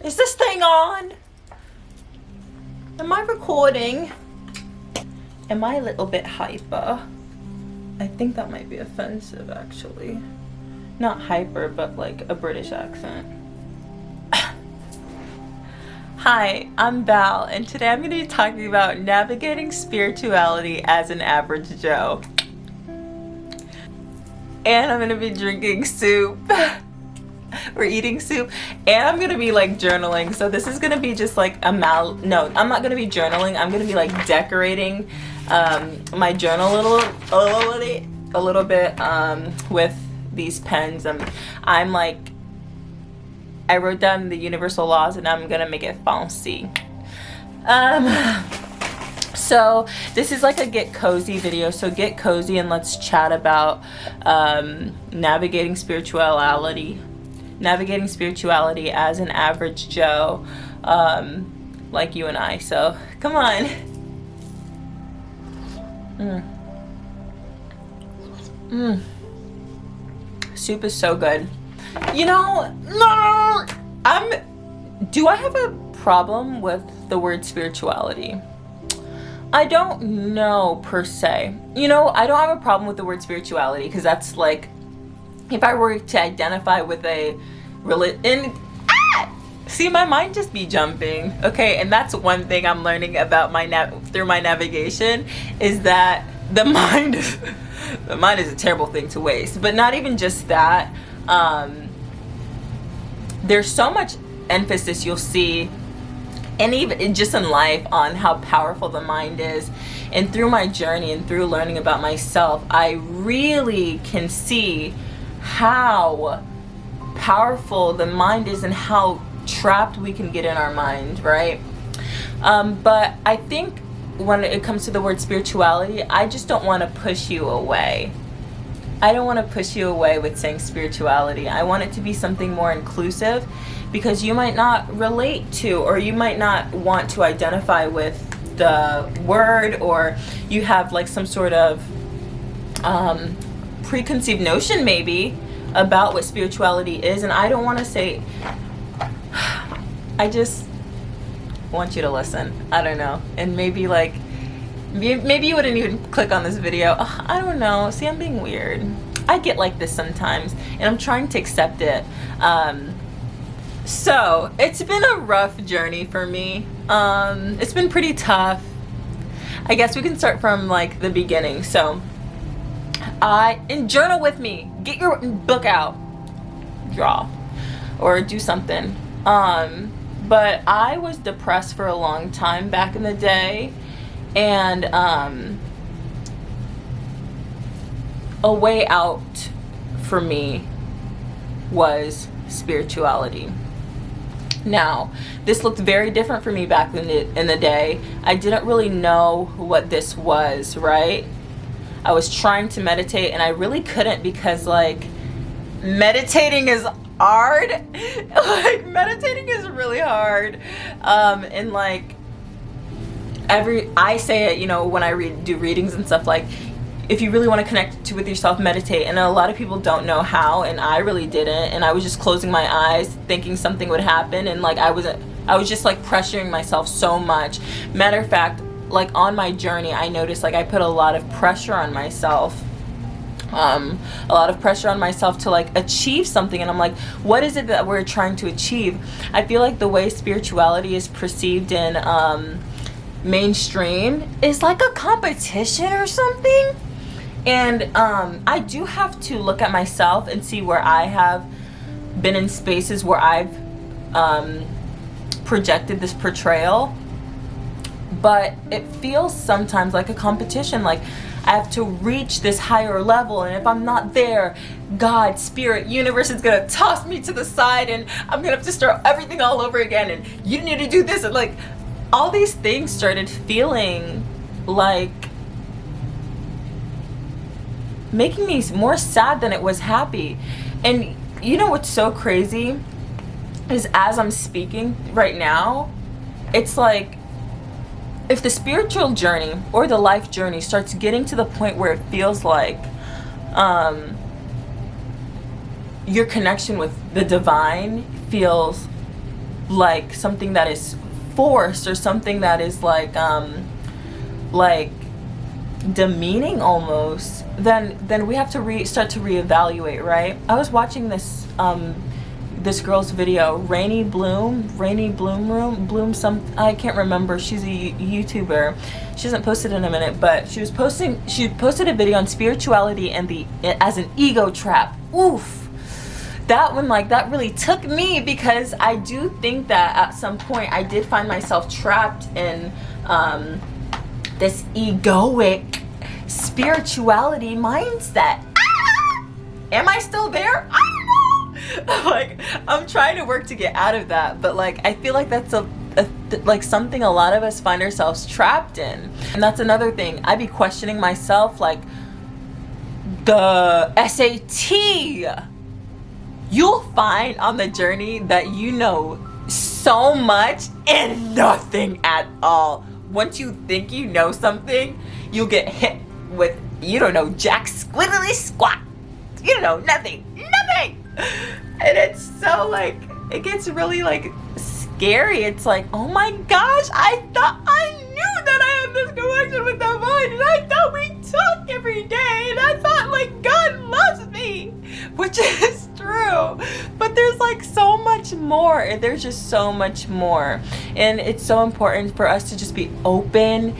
Is this thing on? Am I recording? Am I a little bit hyper? I think that might be offensive, actually. Not hyper, but like a British accent. Hi, I'm Val, and today I'm going to be talking about navigating spirituality as an average Joe. And I'm going to be drinking soup. We're eating soup, and I'm gonna be like journaling. So this is gonna be just like no, I'm not gonna be journaling. I'm gonna be like decorating my journal a little bit with these pens. I'm like, I wrote down the universal laws, and I'm gonna make it fancy. So this is like a get cozy video. So get cozy and let's chat about navigating spirituality as an average Joe, like you and I. So come on. Soup is so good. You know, do I have a problem with the word spirituality? I don't know per se. You know, I don't have a problem with the word spirituality, because that's like, if I were to identify with a religion, see, my mind just be jumping. Okay, and that's one thing I'm learning about through my navigation, is that the mind is a terrible thing to waste. But not even just that. There's so much emphasis you'll see, and even just in life, on how powerful the mind is. And through my journey and through learning about myself, I really can see how powerful the mind is and how trapped we can get in our mind, right? But I think when it comes to the word spirituality, I just don't want to push you away. I don't want to push you away with saying spirituality. I want it to be something more inclusive, because you might not relate to, or you might not want to identify with the word, or you have like some sort of preconceived notion maybe about what spirituality is. And I don't want to say, I just want you to listen. I don't know. And maybe like, maybe you wouldn't even click on this video. I don't know. See, I'm being weird. I get like this sometimes, and I'm trying to accept it. So it's been a rough journey for me. It's been pretty tough. I guess we can start from like the beginning. So and journal with me. Get your book out, draw, or do something. But I was depressed for a long time back in the day, and a way out for me was spirituality. Now, this looked very different for me back in the day. I didn't really know what this was, right? I was trying to meditate, and I really couldn't, because like, meditating is hard. Like, meditating is really hard. And like, I say it, you know, when I do readings and stuff, like, if you really want to connect with yourself, meditate. And a lot of people don't know how, and I really didn't. And I was just closing my eyes, thinking something would happen, and like, I was just like pressuring myself so much. Matter of fact, like on my journey, I noticed like I put a lot of pressure on myself. A lot of pressure on myself to like achieve something. And I'm like, what is it that we're trying to achieve? I feel like the way spirituality is perceived in mainstream is like a competition or something. And I do have to look at myself and see where I have been in spaces where I've projected this portrayal. But it feels sometimes like a competition, like I have to reach this higher level, and if I'm not there, God, spirit, universe is gonna toss me to the side, and I'm gonna have to start everything all over again, and you need to do this. And like, all these things started feeling like making me more sad than it was happy. And you know what's so crazy is, as I'm speaking right now, it's like, if the spiritual journey or the life journey starts getting to the point where it feels like your connection with the divine feels like something that is forced, or something that is like demeaning almost, then we have to start to reevaluate, right? I was watching this this girl's video, Rainy Bloom some, I can't remember. She's a YouTuber. She hasn't posted in a minute, but she posted a video on spirituality and as an ego trap. Oof. That one, like, that really took me, because I do think that at some point I did find myself trapped in this egoic spirituality mindset. Am I still there? I don't know. Like, I'm trying to work to get out of that, but like, I feel like that's like something a lot of us find ourselves trapped in. And that's another thing. I'd be questioning myself, like, the SAT. You'll find on the journey that you know so much and nothing at all. Once you think you know something, you'll get hit with, you don't know jack squiddly squat. You don't know nothing. And it's so, like, it gets really, like, scary. It's like, oh my gosh, I thought I knew that I had this connection with the divine, and I thought we talk every day, and I thought, like, God loves me, which is true, but there's like so much more. There's just so much more, and it's so important for us to just be open,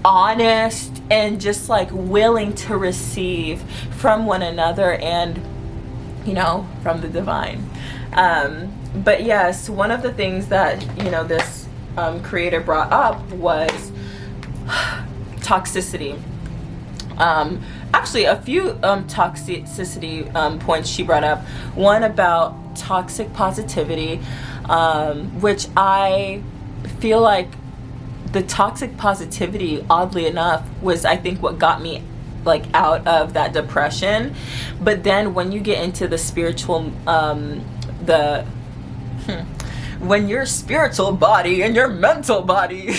honest, and just like willing to receive from one another, and you know, from the divine. But yes, one of the things that, you know, this creator brought up was toxicity. Actually, a few toxicity points she brought up. One about toxic positivity, which I feel like the toxic positivity, oddly enough, was, I think, what got me like out of that depression. But then when you get into the spiritual, when your spiritual body and your mental body,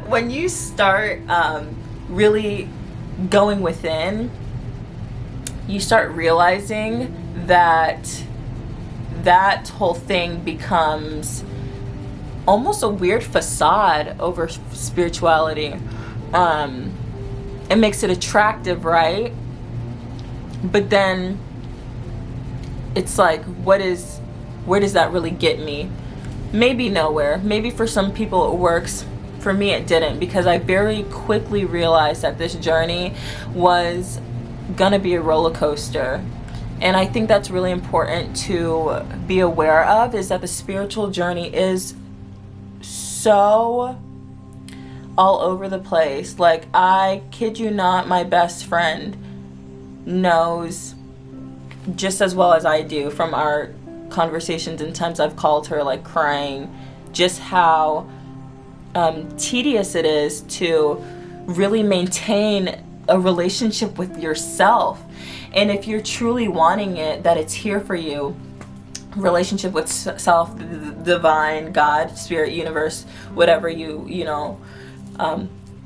when you start really going within, you start realizing that that whole thing becomes almost a weird facade over spirituality. It makes it attractive, right? But then it's like, where does that really get me? Maybe nowhere. Maybe for some people it works. For me it didn't, because I very quickly realized that this journey was gonna be a roller coaster. And I think that's really important to be aware of, is that the spiritual journey is so all over the place. Like, I kid you not, my best friend knows just as well as I do from our conversations and times I've called her like crying, just how tedious it is to really maintain a relationship with yourself. And if you're truly wanting it, that it's here for you, relationship with self, the divine, God, spirit, universe, whatever you know,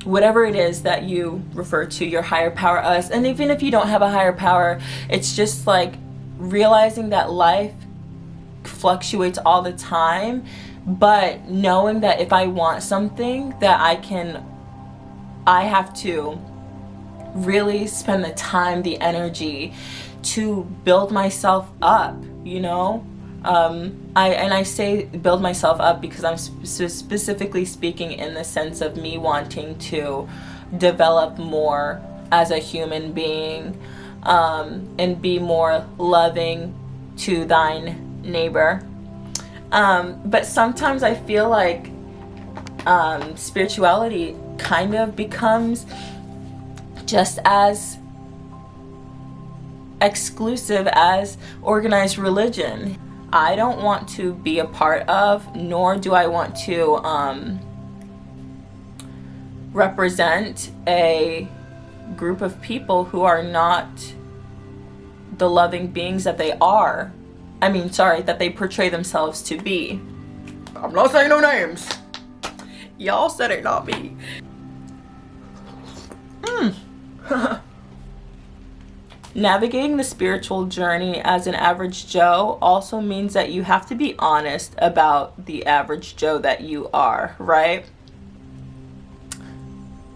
whatever it is that you refer to, your higher power, us. And even if you don't have a higher power, it's just like realizing that life fluctuates all the time, but knowing that if I want something, that I have to really spend the time, the energy to build myself up, you know? I say build myself up because I'm specifically speaking in the sense of me wanting to develop more as a human being, and be more loving to thine neighbor. But sometimes I feel like spirituality kind of becomes just as exclusive as organized religion. I don't want to be a part of, nor do I want to represent a group of people who are not the loving beings that they are. I mean, sorry, that they portray themselves to be. I'm not saying no names. Y'all said it, not me. Navigating the spiritual journey as an average Joe also means that you have to be honest about the average Joe that you are, right?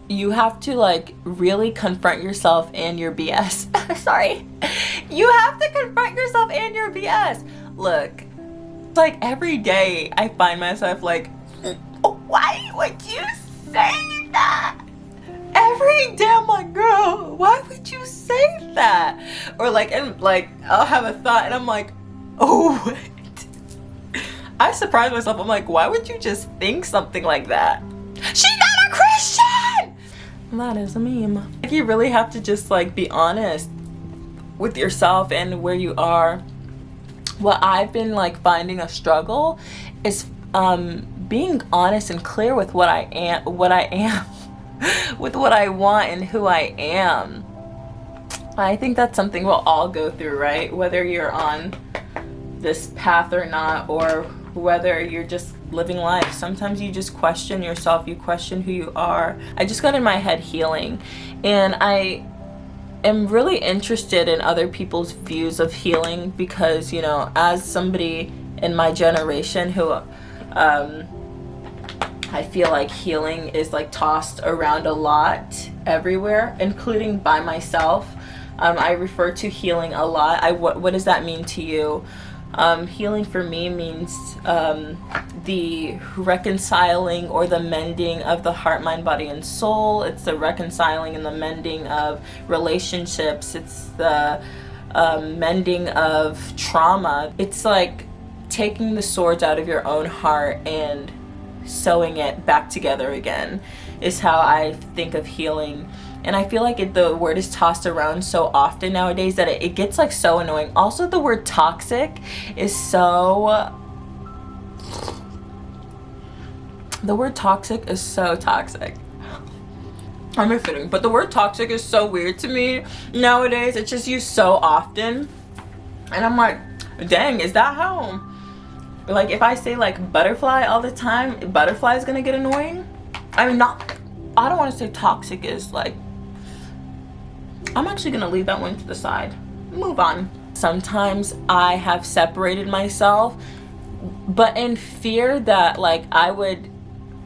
You have to like really confront yourself and your BS. Sorry. You have to confront yourself and your BS. Look, like every day I find myself like, why would you say that? Every day I'm like, girl, why would you say that? Or like, and like I'll have a thought and I'm like, oh, what? I surprise myself. I'm like, why would you just think something like that? She's not a Christian! That is a meme. Like, you really have to just like be honest with yourself and where you are. What I've been like finding a struggle is being honest and clear with what I am, with what I want and who I am. I think that's something we'll all go through, right? Whether you're on this path or not, or whether you're just living life. Sometimes you just question yourself, you question who you are. I just got in my head healing, and I am really interested in other people's views of healing because, you know, as somebody in my generation who I feel like healing is like tossed around a lot everywhere, including by myself. I refer to healing a lot. What does that mean to you? Healing for me means the reconciling or the mending of the heart, mind, body, and soul. It's the reconciling and the mending of relationships. It's the mending of trauma. It's like taking the swords out of your own heart and sewing it back together again is how I think of healing. And I feel like the word is tossed around so often nowadays that it gets like so annoying. Also, the word toxic is so... The word toxic is so toxic. I'm kidding, but the word toxic is so weird to me nowadays. It's just used so often. And I'm like, dang, is that how... Like, if I say like butterfly all the time, butterfly is gonna get annoying? I mean, I don't want to say toxic is like... I'm actually gonna leave that one to the side. Move on. Sometimes I have separated myself, but in fear that like I would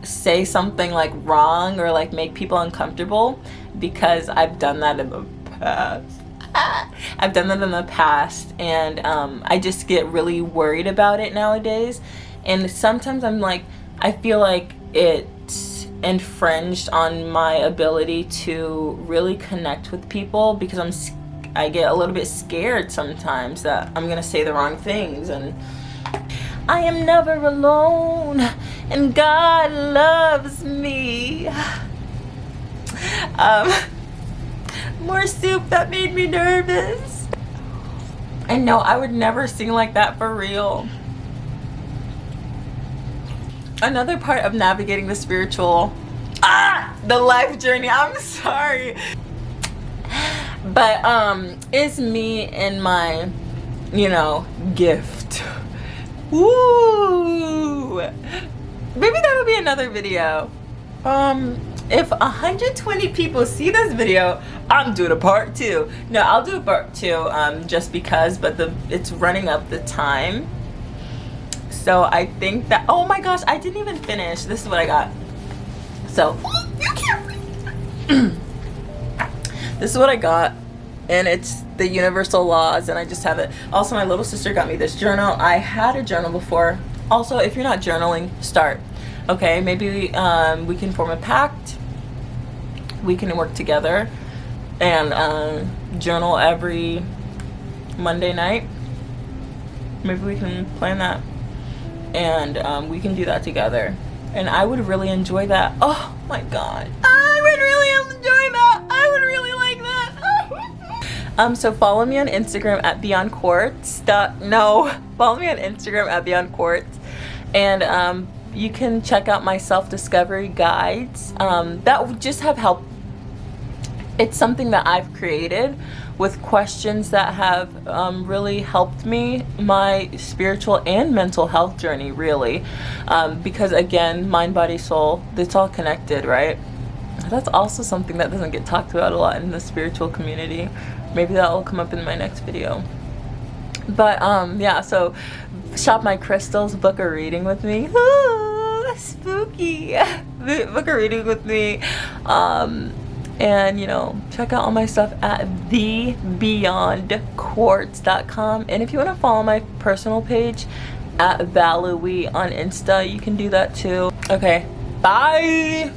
say something like wrong or like make people uncomfortable, because I've done that in the past. I've done that in the past, and I just get really worried about it nowadays. And sometimes I'm like, I feel like it's infringed on my ability to really connect with people, because I get a little bit scared sometimes that I'm gonna say the wrong things. And I am never alone, and God loves me. More soup, that made me nervous. I know I would never sing like that for real. Another part of navigating the spiritual, the life journey, I'm sorry, but is me and my, you know, gift. Woo! Maybe that'll be another video. If 120 people see this video, I'm doing a part 2. No, I'll do a part 2 just because, but it's running up the time. So I think that, oh my gosh, I didn't even finish. This is what I got. So, you can't read. This is what I got, and it's the universal laws, and I just have it. Also, my little sister got me this journal. I had a journal before. Also, if you're not journaling, start. Okay, maybe we can form a pact. We can work together and journal every Monday night. Maybe we can plan that, and we can do that together. And I would really enjoy that. Oh my God, I would really enjoy that. I would really like that. So follow me on Instagram at Beyond Quartz. Follow me on Instagram at Beyond Quartz, and you can check out my self-discovery guides that would just have helped. It's something that I've created with questions that have really helped me, my spiritual and mental health journey, really. Because again, mind, body, soul, it's all connected, right? That's also something that doesn't get talked about a lot in the spiritual community. maybe that will come up in my next video. But yeah, so shop my crystals, book a reading with me. Ooh, spooky. Book a reading with me. And you know, check out all my stuff at thebeyondquartz.com. And if you want to follow my personal page at Valouie on Insta, you can do that too. Okay, bye.